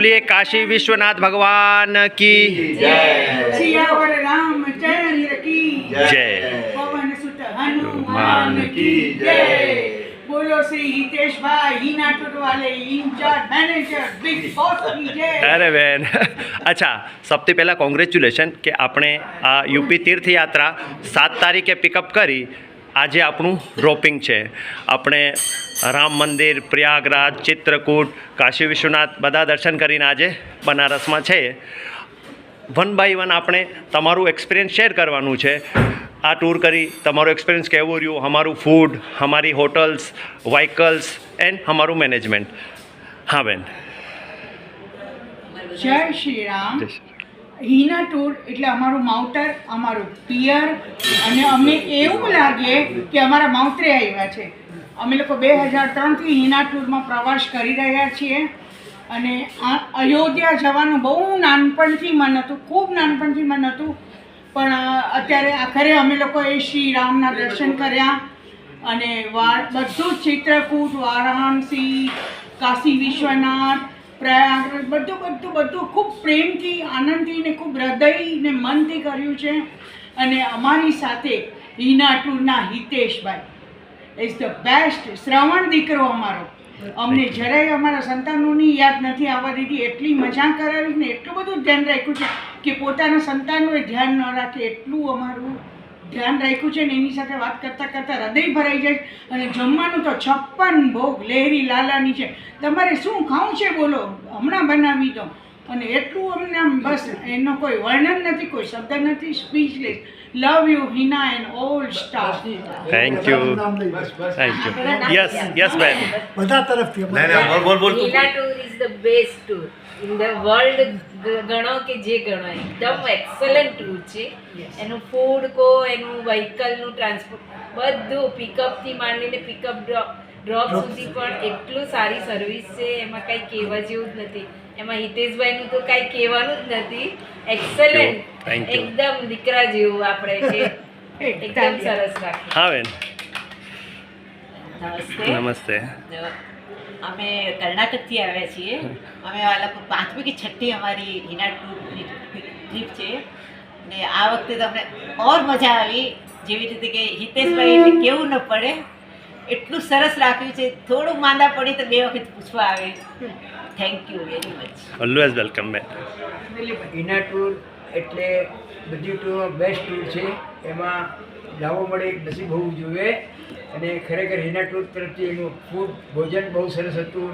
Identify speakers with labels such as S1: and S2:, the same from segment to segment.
S1: बोलिए काशी विश्वनाथ भगवान की
S2: सियावर रामचंद्र की
S1: जय।
S2: पवन सुत हनुमान की जय। बोलो श्री हितेश भाई हीना टूर वाले इंचार्ज मैनेजर बिग बॉस की जय।
S1: अरे બેન અચ્છા સૌથી પહેલાં કોંગ્રેચ્યુલેશન કે આપણે આ યુપી તીર્થયાત્રા 7 તારીખે પિકઅપ કરી આજે આપણું ડ્રોપિંગ છે। આપણે રામ મંદિર, પ્રયાગરાજ, ચિત્રકૂટ, કાશી વિશ્વનાથ બધા દર્શન કરીને આજે બનારસમાં છે। વન બાય વન આપણે તમારું એક્સપિરિયન્સ શેર કરવાનું છે। આ ટૂર કરી તમારો એક્સપિરિયન્સ કેવો રહ્યો, અમારું ફૂડ, અમારી હોટલ્સ, વ્હીકલ્સ એન્ડ અમારું મેનેજમેન્ટ। હા બેન,
S2: જય શ્રી રામ। હીના ટૂર એટલે અમારું માવતર, અમારું પિયર, અને અમને એવું લાગે કે અમારા માવતરે આવ્યા છે। અમે લોકો 2003થી હીના ટૂરમાં પ્રવાસ કરી રહ્યા છીએ અને આ અયોધ્યા જવાનું બહુ નાનપણથી મન હતું, ખૂબ નાનપણથી મન હતું, પણ અત્યારે આખરે અમે લોકોએ શ્રી રામના દર્શન કર્યા અને બધું ચિત્રકૂટ, વારાણસી, કાશી વિશ્વનાથ, પ્રયાગરાજ બધું ખૂબ પ્રેમથી, આનંદથી ને ખૂબ હૃદય ને મનથી કર્યું છે। અને અમારી સાથે હીના ટૂરના હિતેશભાઈ ઇઝ ધ બેસ્ટ। શ્રવણ દીકરો અમારો, અમને જરાય અમારા સંતાનોની યાદ નથી આવવા દીધી, એટલી મજા કરાવી ને એટલું બધું ધ્યાન રાખ્યું છે કે પોતાના સંતાનોએ ધ્યાન ન રાખે એટલું અમારું ધ્યાન રાખ્યું છે ને એની સાથે વાત કરતાં કરતાં હૃદય ભરાઈ જાય। અને જમવાનું તો 56 ભોગ લહેરી લાલાની છે, તમારે શું ખાવું છે બોલો, હમણાં બનાવી દો। અને એટલું અમને આમ બસ એનો કોઈ વર્ણન નથી, કોઈ શબ્દ નથી, speechless. Love you Hina and all staff.
S1: Thank you, thank you. Yes yes બેન,
S3: બધા તરફથી
S4: Hina tour is the best tour in the world. ગણો કે જે ગણો એકદમ એક્સલન્ટ ટૂર છે। એનું ફૂડ કો, એનું વ્હીકલનું ટ્રાન્સપોર્ટ બધું, પિકઅપથી માંડીને પિકઅપ ડ્રોપ સુધી પણ એટલું સારી સર્વિસ છે, એમાં કાંઈ કહેવા જેવું જ નથી। એમાં હિતેશભાઈનું તો કાંઈ કહેવાનું જ નથી, એક્સલન્ટ, એકદમ દીકરા જેવું આપણે કે એકદમ સરસ રાખ્યું।
S1: હા બેન,
S5: નમસ્તે।
S1: નમસ્તે।
S5: અમે કર્ણાટકથી આવ્યા છીએ। અમે આ લોકો 5મી કે 6ઠી અમારી હીના ટૂરની ટ્રીપ છે ને આ વખતે તો અમને ઓર મજા આવી, જેવી રીતે કે હિતેશભાઈને કેવું ન પડે એટલું સરસ રાખ્યું છે। થોડુંક માંદા પડી તો 2 વખત પૂછવા આવે। Thank you very much,
S1: always welcome બેન।
S3: હીના ટૂર એટલે બધી ટૂરમાં બેસ્ટ ટૂર છે, એમાં જવા મળે એક નસીબ હોવું જોઈએ। અને ખરેખર હીના ટૂર તરફથી એનું ફૂડ, ભોજન બહુ સરસ હતું,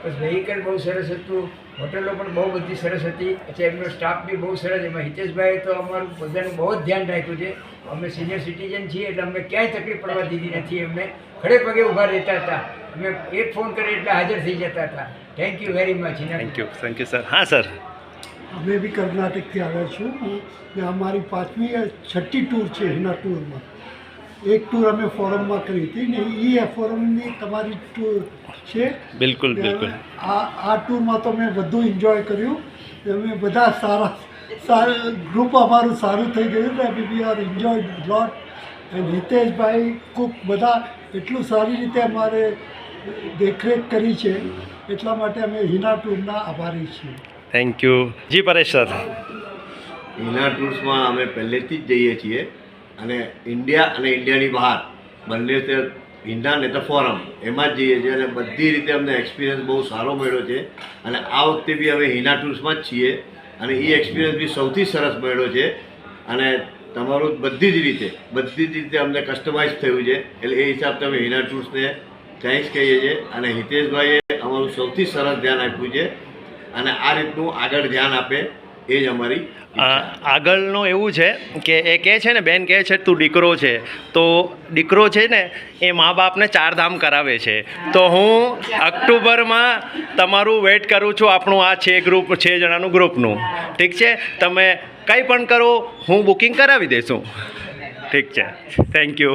S3: બસ વ્હીકલ બહુ સરસ હતું, હોટલો પણ બહુ બધી સરસ હતી। એટલે એમનો સ્ટાફ બી બહુ સરસ। એમાં હિતેશભાઈએ તો અમારું બધાનું બહુ જ ધ્યાન રાખ્યું છે। અમે સિનિયર સિટીઝન છીએ એટલે અમને ક્યાંય તકલીફ પડવા દીધી નથી। એમને ખડે પગે ઊભા રહેતા હતા, અમે એક ફોન કરીએ એટલે હાજર થઈ જતા હતા। Thank you very much Hina.
S1: Thank you sir. હા સર,
S6: અમે બી કર્ણાટકથી આવ્યા છું ને અમારી 5મી 6ઠ્ઠી ટૂર છે હિના ટૂરમાં। એક ટૂર અમે ફોરમમાં કરી હતી ને એ ફોરમની તમારી ટૂર છે।
S1: બિલકુલ બિલકુલ।
S6: આ ટૂરમાં તો મેં બધું એન્જોય કર્યું, અમે બધા સારા ગ્રુપ અમારું સારું થઈ ગયું ને we are enjoy lot. And Hiteshbhai Cook બધા એટલું સારી રીતે અમારે દેખરેખ કરી છે, એટલા માટે અમે હિના ટૂરના આભારી છીએ।
S1: Thank you ji Paresh sir.
S7: Heena ટૂર્સમાં અમે પહેલેથી જ જઈએ છીએ અને ઇન્ડિયા અને ઇન્ડિયાની બહાર બંને તે હિના ને તો ફોરમ એમાં જ જઈએ છીએ અને બધી રીતે અમને એક્સપિરિયન્સ બહુ સારો મળ્યો છે। અને આ વખતે બી અમે હીના ટૂર્સમાં જ છીએ અને એ એક્સપિરિયન્સ બી સૌથી સરસ મળ્યો છે। અને તમારું બધી જ રીતે અમને કસ્ટમાઇઝ થયું છે, એટલે એ હિસાબથી અમે હીના ટૂર્સને થેન્ક્સ કહીએ છીએ। અને હિતેશભાઈએ અમારું સૌથી સરસ ધ્યાન આપ્યું છે અને આ રીતનું આગળ ધ્યાન આપે એ જ અમારી
S1: આગળનું એવું છે કે એ કહે છે ને, બેન કહે છે તું દીકરો છે, તો દીકરો છે ને એ મા બાપને 4 ધામ કરાવે છે। તો હું ઓક્ટોબરમાં તમારું વેઇટ કરું છું, આપણું આ 6 ગ્રુપ 6 જણાનું ગ્રુપનું, ઠીક છે? તમે કંઈ પણ કરો, હું બુકિંગ કરાવી દઈશું, ઠીક છે? Thank you.